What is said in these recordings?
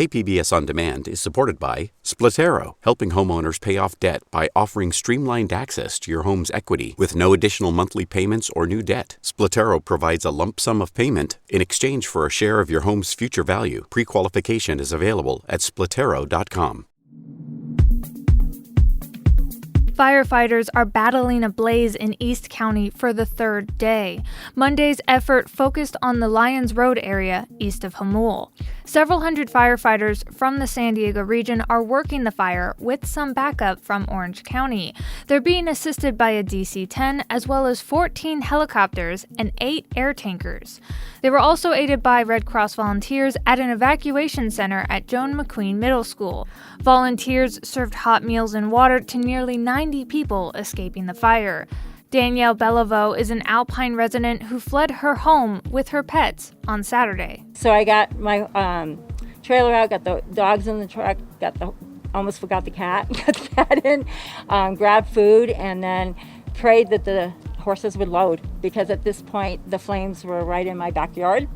KPBS On Demand is supported by Splatero, helping homeowners pay off debt by offering streamlined access to your home's equity with no additional monthly payments or new debt. Splatero provides a lump sum of payment in exchange for a share of your home's future value. Pre-qualification is available at splatero.com. Firefighters are battling a blaze in East County for the third day. Monday's effort focused on the Lyons Road area east of Hamul. Several hundred firefighters from the San Diego region are working the fire with some backup from Orange County. They're being assisted by a DC-10 as well as 14 helicopters and 8 air tankers. They were also aided by Red Cross volunteers at an evacuation center at Joan McQueen Middle School. Volunteers served hot meals and water to nearly 90 people escaping the fire. Danielle Bellavo is an Alpine resident who fled her home with her pets on Saturday. So I got my trailer out, got the dogs in the truck, almost forgot the cat, got the cat in, grabbed food, and then prayed that the horses would load, because at this point the flames were right in my backyard.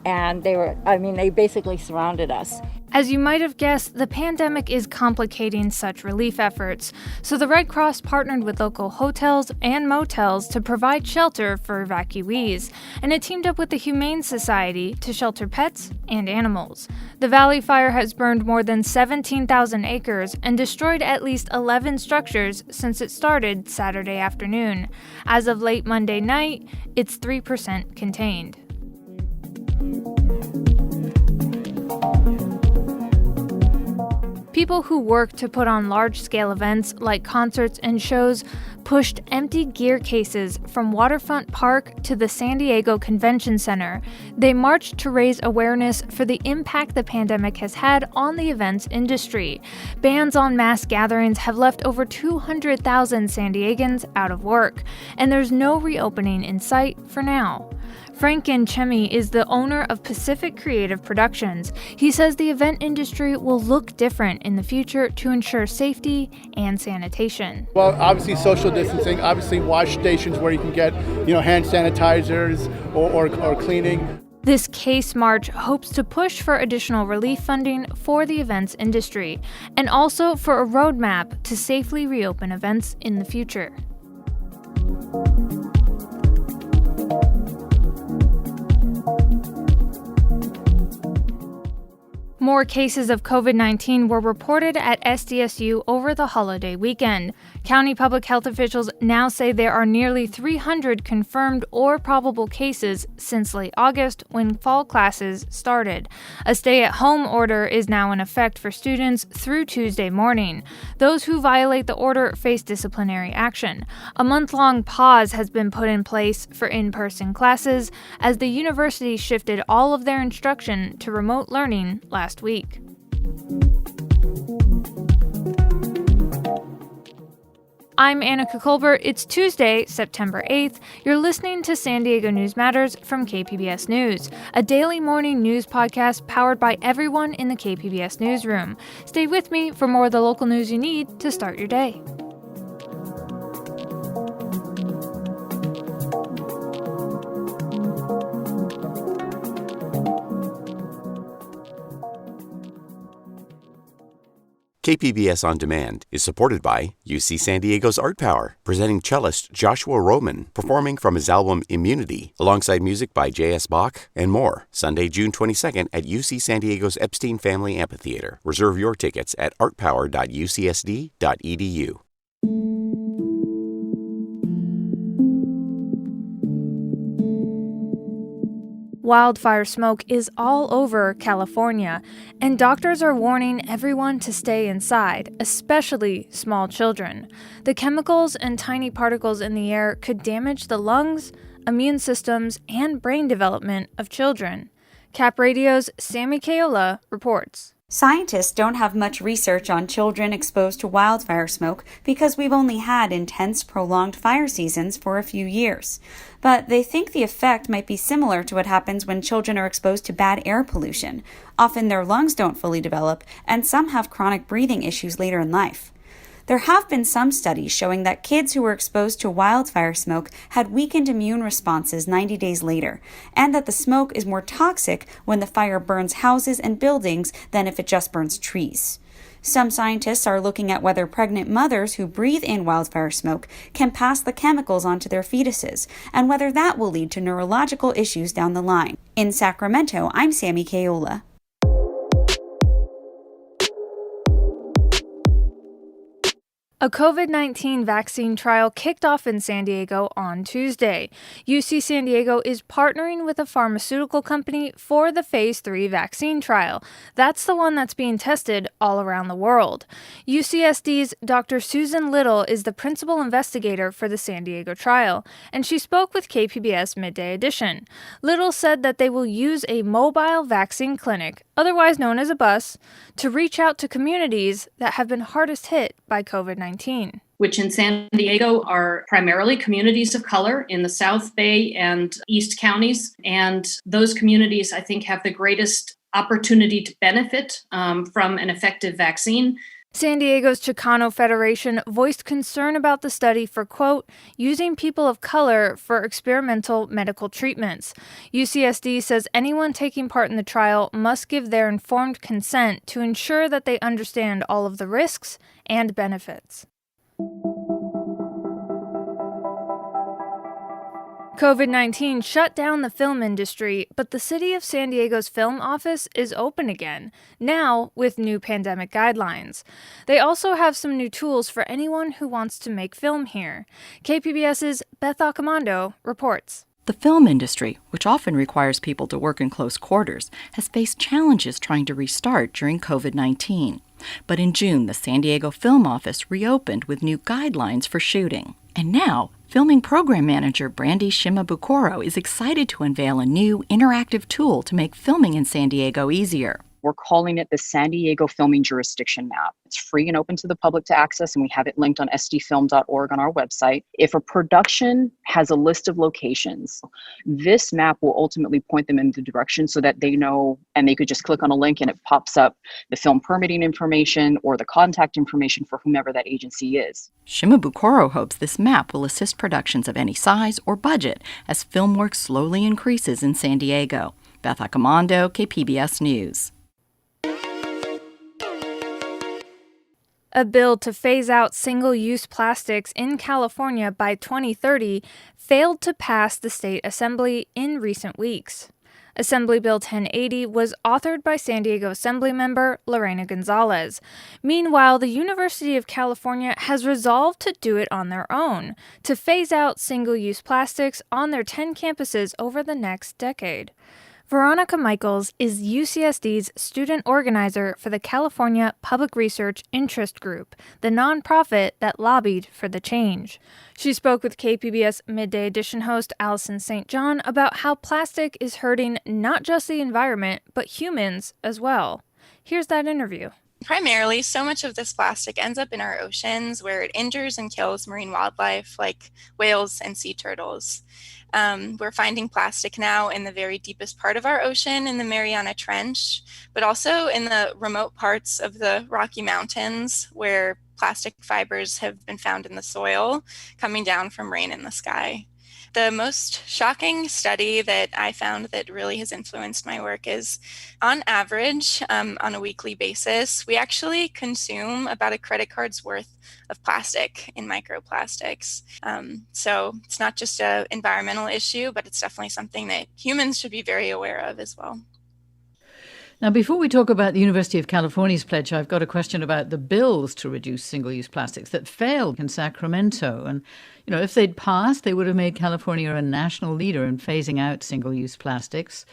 And they basically surrounded us. As you might have guessed, the pandemic is complicating such relief efforts. So the Red Cross partnered with local hotels and motels to provide shelter for evacuees. And it teamed up with the Humane Society to shelter pets and animals. The Valley Fire has burned more than 17,000 acres and destroyed at least 11 structures since it started Saturday afternoon. As of late Monday night, it's 3% contained. People who work to put on large-scale events like concerts and shows pushed empty gear cases from Waterfront Park to the San Diego Convention Center. They marched to raise awareness for the impact the pandemic has had on the events industry. Bans on mass gatherings have left over 200,000 San Diegans out of work, and there's no reopening in sight for now. Franken Chemi is the owner of Pacific Creative Productions. He says the event industry will look different in the future to ensure safety and sanitation. Well, obviously social distancing, obviously wash stations where you can get, hand sanitizers or cleaning. This case march hopes to push for additional relief funding for the events industry and also for a roadmap to safely reopen events in the future. More cases of COVID-19 were reported at SDSU over the holiday weekend. County public health officials now say there are nearly 300 confirmed or probable cases since late August when fall classes started. A stay-at-home order is now in effect for students through Tuesday morning. Those who violate the order face disciplinary action. A month-long pause has been put in place for in-person classes as the university shifted all of their instruction to remote learning last week. I'm Annika Colbert. It's Tuesday, September 8th. You're listening to San Diego News Matters from KPBS News, a daily morning news podcast powered by everyone in the KPBS newsroom. Stay with me for more of the local news you need to start your day. KPBS On Demand is supported by UC San Diego's Art Power, presenting cellist Joshua Roman, performing from his album Immunity, alongside music by J.S. Bach and more, Sunday, June 22nd at UC San Diego's Epstein Family Amphitheater. Reserve your tickets at artpower.ucsd.edu. Wildfire smoke is all over California, and doctors are warning everyone to stay inside, especially small children. The chemicals and tiny particles in the air could damage the lungs, immune systems, and brain development of children. Cap Radio's Sammy Kayola reports. Scientists don't have much research on children exposed to wildfire smoke because we've only had intense, prolonged fire seasons for a few years. But they think the effect might be similar to what happens when children are exposed to bad air pollution. Often their lungs don't fully develop, and some have chronic breathing issues later in life. There have been some studies showing that kids who were exposed to wildfire smoke had weakened immune responses 90 days later, and that the smoke is more toxic when the fire burns houses and buildings than if it just burns trees. Some scientists are looking at whether pregnant mothers who breathe in wildfire smoke can pass the chemicals onto their fetuses, and whether that will lead to neurological issues down the line. In Sacramento, I'm Sammy Kayola. A COVID-19 vaccine trial kicked off in San Diego on Tuesday. UC San Diego is partnering with a pharmaceutical company for the Phase 3 vaccine trial. That's the one that's being tested all around the world. UCSD's Dr. Susan Little is the principal investigator for the San Diego trial, and she spoke with KPBS Midday Edition. Little said that they will use a mobile vaccine clinic, otherwise known as a bus, to reach out to communities that have been hardest hit by COVID-19. Which in San Diego are primarily communities of color in the South Bay and East counties. And those communities, I think, have the greatest opportunity to benefit from an effective vaccine. San Diego's Chicano Federation voiced concern about the study for, quote, using people of color for experimental medical treatments. UCSD says anyone taking part in the trial must give their informed consent to ensure that they understand all of the risks and benefits. COVID-19 shut down the film industry, but the City of San Diego's film office is open again, now with new pandemic guidelines. They also have some new tools for anyone who wants to make film here. KPBS's Beth Accomando reports. The film industry, which often requires people to work in close quarters, has faced challenges trying to restart during COVID-19. But in June, the San Diego Film Office reopened with new guidelines for shooting. And now, filming program manager Brandy Shimabukuro is excited to unveil a new interactive tool to make filming in San Diego easier. We're calling it the San Diego Filming Jurisdiction Map. It's free and open to the public to access, and we have it linked on sdfilm.org on our website. If a production has a list of locations, this map will ultimately point them in the direction so that they know, and they could just click on a link and it pops up the film permitting information or the contact information for whomever that agency is. Shimabukuro hopes this map will assist productions of any size or budget as film work slowly increases in San Diego. Beth Accomando, KPBS News. A bill to phase out single-use plastics in California by 2030 failed to pass the state assembly in recent weeks. Assembly Bill 1080 was authored by San Diego Assemblymember Lorena Gonzalez. Meanwhile, the University of California has resolved to do it on their own, to phase out single-use plastics on their 10 campuses over the next decade. Veronica Michaels is UCSD's student organizer for the California Public Research Interest Group, the nonprofit that lobbied for the change. She spoke with KPBS Midday Edition host Allison St. John about how plastic is hurting not just the environment, but humans as well. Here's that interview. Primarily, so much of this plastic ends up in our oceans where it injures and kills marine wildlife like whales and sea turtles. We're finding plastic now in the very deepest part of our ocean in the Mariana Trench, but also in the remote parts of the Rocky Mountains where plastic fibers have been found in the soil coming down from rain in the sky. The most shocking study that I found that really has influenced my work is, on average, on a weekly basis, we actually consume about a credit card's worth of plastic in microplastics. So it's not just an environmental issue, but it's definitely something that humans should be very aware of as well. Now, before we talk about the University of California's pledge, I've got a question about the bills to reduce single-use plastics that failed in Sacramento. And, if they'd passed, they would have made California a national leader in phasing out single-use plastics.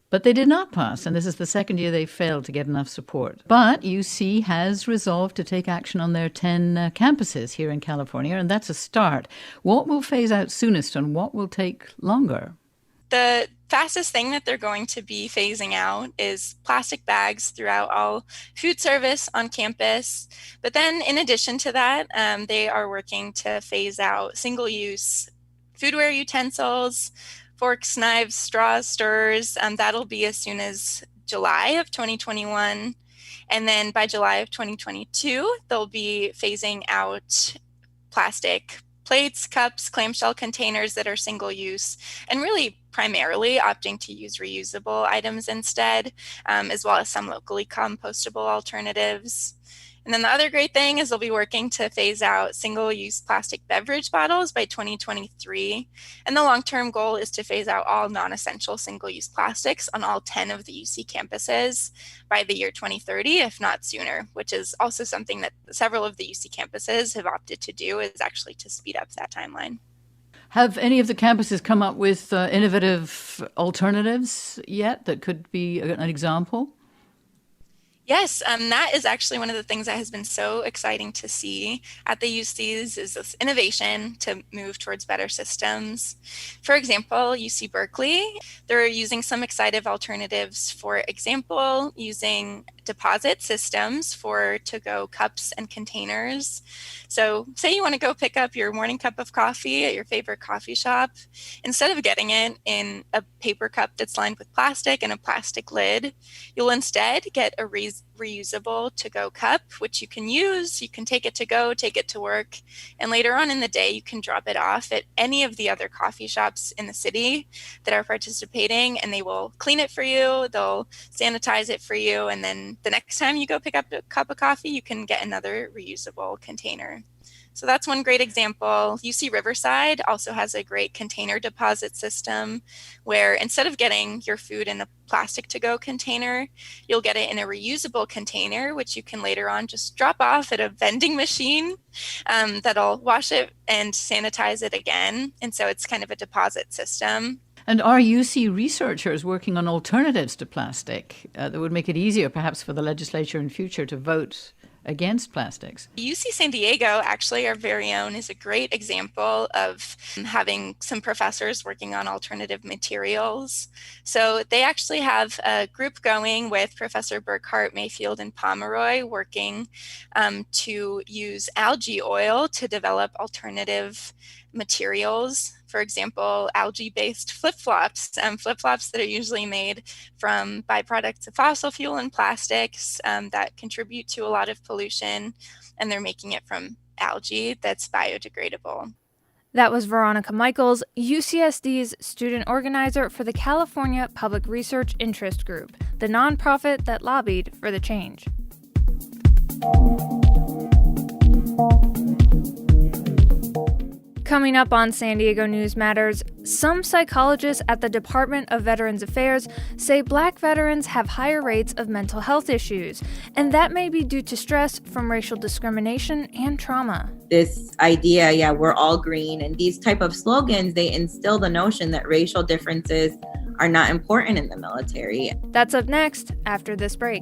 But they did not pass, and this is the second year they failed to get enough support. But UC has resolved to take action on their 10 campuses here in California, and that's a start. What will phase out soonest, and what will take longer? The fastest thing that they're going to be phasing out is plastic bags throughout all food service on campus. But then in addition to that, they are working to phase out single-use foodware utensils, forks, knives, straws, stirrers. That'll be as soon as July of 2021. And then by July of 2022, they'll be phasing out plastic plates, cups, clamshell containers that are single use, and really primarily opting to use reusable items instead, as well as some locally compostable alternatives. And then the other great thing is they'll be working to phase out single-use plastic beverage bottles by 2023. And the long-term goal is to phase out all non-essential single-use plastics on all 10 of the UC campuses by the year 2030, if not sooner, which is also something that several of the UC campuses have opted to do, is actually to speed up that timeline. Have any of the campuses come up with innovative alternatives yet that could be an example? Yes, that is actually one of the things that has been so exciting to see at the UCs is this innovation to move towards better systems. For example, UC Berkeley, they're using some exciting alternatives, for example, using deposit systems for to-go cups and containers. So say you want to go pick up your morning cup of coffee at your favorite coffee shop. Instead of getting it in a paper cup that's lined with plastic and a plastic lid, you'll instead get a reusable to-go cup, which you can use. You can take it to go, take it to work, and later on in the day, you can drop it off at any of the other coffee shops in the city that are participating, and they will clean it for you, they'll sanitize it for you, and then the next time you go pick up a cup of coffee, you can get another reusable container. So that's one great example. UC Riverside also has a great container deposit system where instead of getting your food in a plastic to-go container, you'll get it in a reusable container, which you can later on just drop off at a vending machine that'll wash it and sanitize it again. And so it's kind of a deposit system. And are UC researchers working on alternatives to plastic that would make it easier perhaps for the legislature in future to vote against plastics? UC San Diego, actually, our very own, is a great example of having some professors working on alternative materials. So they actually have a group going with Professor Burkhart, Mayfield, and Pomeroy working to use algae oil to develop alternative materials. For example, algae-based flip-flops that are usually made from byproducts of fossil fuel and plastics that contribute to a lot of pollution, and they're making it from algae that's biodegradable. That was Veronica Michaels, UCSD's student organizer for the California Public Research Interest Group, the nonprofit that lobbied for the change. Coming up on San Diego News Matters, some psychologists at the Department of Veterans Affairs say Black veterans have higher rates of mental health issues, and that may be due to stress from racial discrimination and trauma. This idea, we're all green, and these type of slogans, they instill the notion that racial differences are not important in the military. That's up next after this break.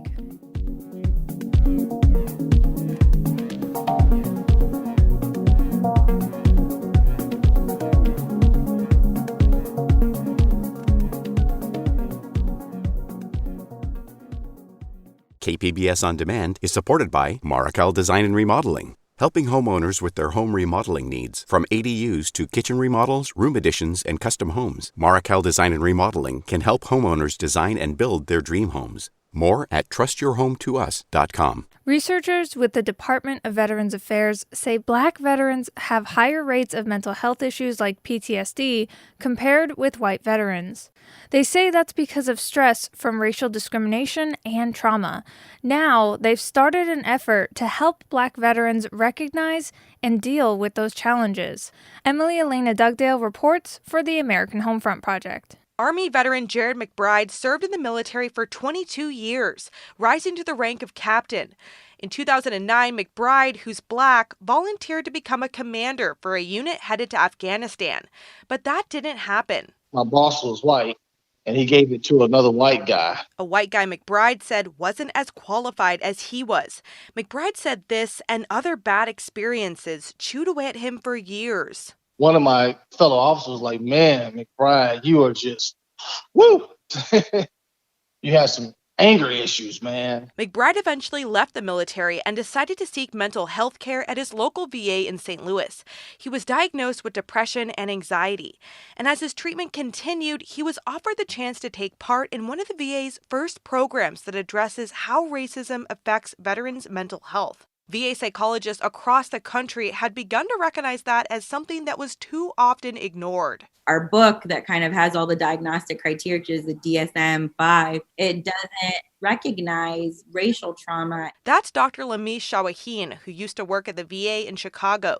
KPBS On Demand is supported by Marrokal Design and Remodeling, helping homeowners with their home remodeling needs. From ADUs to kitchen remodels, room additions, and custom homes, Marrokal Design and Remodeling can help homeowners design and build their dream homes. More at trustyourhometous.com. Researchers with the Department of Veterans Affairs say Black veterans have higher rates of mental health issues like PTSD compared with white veterans. They say that's because of stress from racial discrimination and trauma. Now, they've started an effort to help Black veterans recognize and deal with those challenges. Emily Elena Dugdale reports for the American Homefront Project. Army veteran Jared McBride served in the military for 22 years, rising to the rank of captain. In 2009, McBride, who's Black, volunteered to become a commander for a unit headed to Afghanistan. But that didn't happen. My boss was white, and he gave it to another white guy. A white guy McBride said wasn't as qualified as he was. McBride said this and other bad experiences chewed away at him for years. One of my fellow officers was like, man, McBride, you are just, woo! You had some anger issues, man. McBride eventually left the military and decided to seek mental health care at his local VA in St. Louis. He was diagnosed with depression and anxiety, and as his treatment continued, he was offered the chance to take part in one of the VA's first programs that addresses how racism affects veterans' mental health. VA psychologists across the country had begun to recognize that as something that was too often ignored. Our book that kind of has all the diagnostic criteria, which is the DSM-5, it doesn't recognize racial trauma. That's Dr. Lamish Shawaheen, who used to work at the VA in Chicago.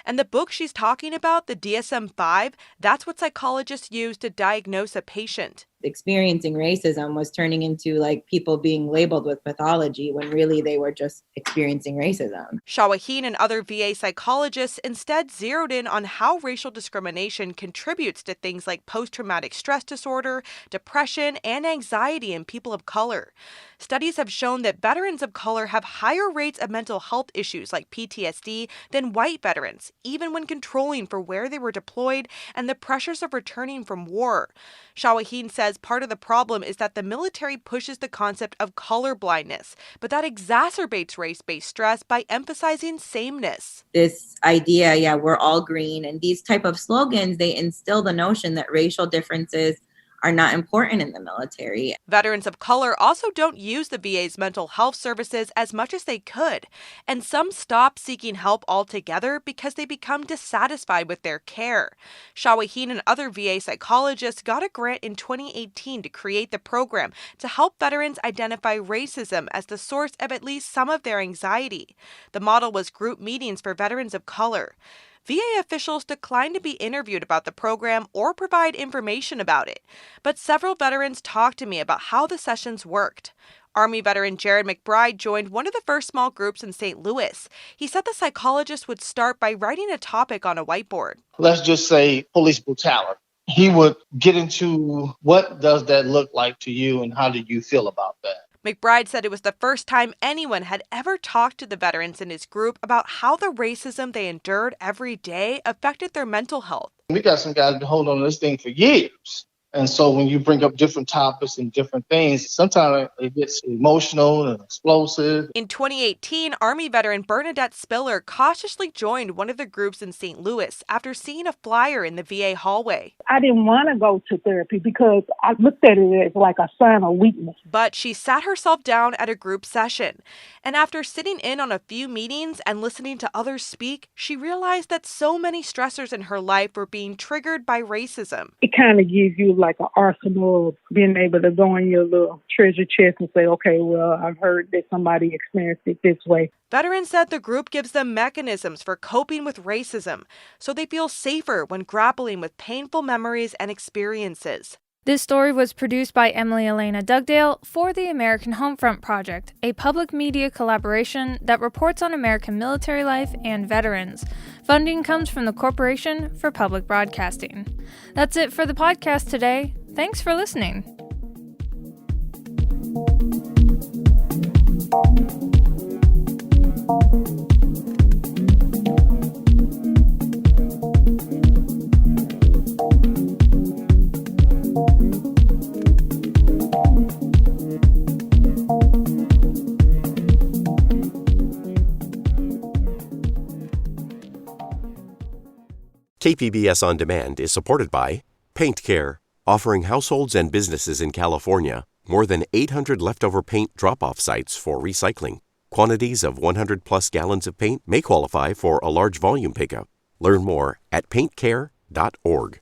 And the book she's talking about, the DSM-5, that's what psychologists use to diagnose a patient. Experiencing racism was turning into like people being labeled with pathology when really they were just experiencing racism. Shawaheen and other VA psychologists instead zeroed in on how racial discrimination contributes to things like post-traumatic stress disorder, depression, and anxiety in people of color. Studies have shown that veterans of color have higher rates of mental health issues like PTSD than white veterans, even when controlling for where they were deployed and the pressures of returning from war. Shawaheen says part of the problem is that the military pushes the concept of color blindness, but that exacerbates race-based stress by emphasizing sameness. This idea, we're all green, and these type of slogans, they instill the notion that racial differences are not important in the military. Veterans of color also don't use the VA's mental health services as much as they could, and some stop seeking help altogether because they become dissatisfied with their care. Shawaheen and other VA psychologists got a grant in 2018 to create the program to help veterans identify racism as the source of at least some of their anxiety. The model was group meetings for veterans of color. VA officials declined to be interviewed about the program or provide information about it, but several veterans talked to me about how the sessions worked. Army veteran Jared McBride joined one of the first small groups in St. Louis. He said the psychologist would start by writing a topic on a whiteboard. Let's just say police brutality. He would get into what does that look like to you and how do you feel about that? McBride said it was the first time anyone had ever talked to the veterans in his group about how the racism they endured every day affected their mental health. We got some guys who've been holding on to this thing for years. And so when you bring up different topics and different things, sometimes it gets emotional and explosive. In 2018, Army veteran Bernadette Spiller cautiously joined one of the groups in St. Louis after seeing a flyer in the VA hallway. I didn't want to go to therapy because I looked at it as like a sign of weakness. But she sat herself down at a group session. And after sitting in on a few meetings and listening to others speak, she realized that so many stressors in her life were being triggered by racism. It kind of gives you like an arsenal of being able to go in your little treasure chest and say, okay, well, I've heard that somebody experienced it this way. Veterans said the group gives them mechanisms for coping with racism, so they feel safer when grappling with painful memories and experiences. This story was produced by Emily Elena Dugdale for the American Homefront Project, a public media collaboration that reports on American military life and veterans. Funding comes from the Corporation for Public Broadcasting. That's it for the podcast today. Thanks for listening. KPBS On Demand is supported by Paint Care, offering households and businesses in California more than 800 leftover paint drop-off sites for recycling. Quantities of 100-plus gallons of paint may qualify for a large volume pickup. Learn more at paintcare.org.